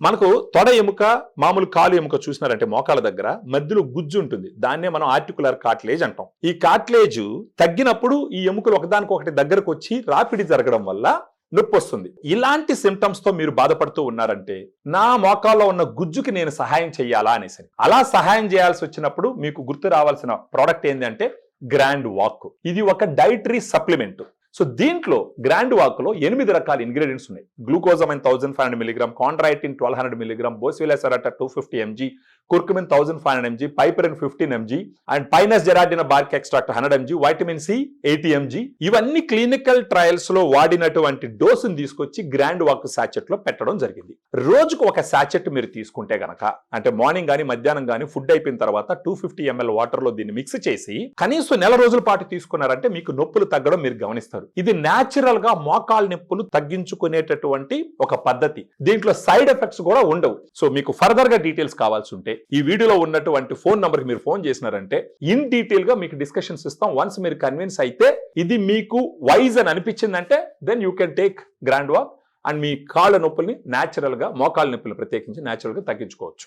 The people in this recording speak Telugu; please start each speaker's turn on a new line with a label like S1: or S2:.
S1: మనకు తొడ ఎముక మామూలు కాలు ఎముక చూసినారంటే మోకాల దగ్గర మధ్యలో గుజ్జు ఉంటుంది. దాన్నే మనం ఆర్టికులర్ కార్టిలేజ్ అంటాం. ఈ కార్టిలేజ్ తగ్గినప్పుడు ఈ ఎముకలు ఒకదానికొకటి దగ్గరకు వచ్చి రాపిడి జరగడం వల్ల నొప్పి వస్తుంది. ఇలాంటి సిమ్టమ్స్ తో మీరు బాధపడుతూ ఉన్నారంటే నా మోకాల్లో ఉన్న గుజ్జుకి నేను సహాయం చేయాలా అనేసి, అలా సహాయం చేయాల్సి వచ్చినప్పుడు మీకు గుర్తు రావాల్సిన ప్రోడక్ట్ ఏంటి అంటే గ్రాండ్ వాక్. ఇది ఒక డైటరీ సప్లిమెంట్. సో దీంట్లో గ్రాండ్ వాక్ లో 8 రకాల ఇంగ్రీడియంట్స్ ఉన్నాయి. Glucosamine 1500 mg, chondroitin 1200 mg, boswellia serrata 250 mg, curcumin 1500 mg, piperine 15 mg and pinus gerardiana bark extract 100 mg, vitamin C 80 mg. ఇవన్నీ క్లినికల్ ట్రయల్స్ లో వాడినటువంటి డోసును తీసుకొచ్చి గ్రాండ్ వాక్ సాచెట్ లో పెట్టడం జరిగింది. రోజుకు ఒక సాచెట్ మీరు తీసుకుంటే గనక, అంటే మార్నింగ్ గానీ మధ్యాహ్నం గానీ ఫుడ్ అయిపోయిన తర్వాత 250 ml వాటర్ లో దీన్ని మిక్స్ చేసి కనీసం నెల రోజుల పాటు తీసుకున్నారంటే మీకు నొప్పులు తగ్గడం మీరు గమనిస్తారు. ఇది న్యాచురల్ గా మోకాలు నొప్పులు తగ్గించుకునేటటువంటి ఒక పద్ధతి. దీంట్లో సైడ్ ఎఫెక్ట్స్ కూడా ఉండవు. సో మీకు ఫర్దర్ గా డీటెయిల్స్ కావాల్సి ఉంటే ఈ వీడియోలో ఉన్నటువంటి ఫోన్ నంబర్ కి మీరు ఫోన్ చేసినారంటే ఇన్ డీటెయిల్ గా మీకు డిస్కషన్స్ ఇస్తాం. వన్స్ మీరు కన్విన్స్ అయితే ఇది మీకు వైజ్ అని అనిపించిందంటే then you can take Grand Walk and మీ కాళ్ళ నొప్పుల్ని న్యాచురల్ గా, మోకాళ్ళ నొప్పులు ప్రత్యేకించి న్యాచురల్ గా తగ్గించుకోవచ్చు.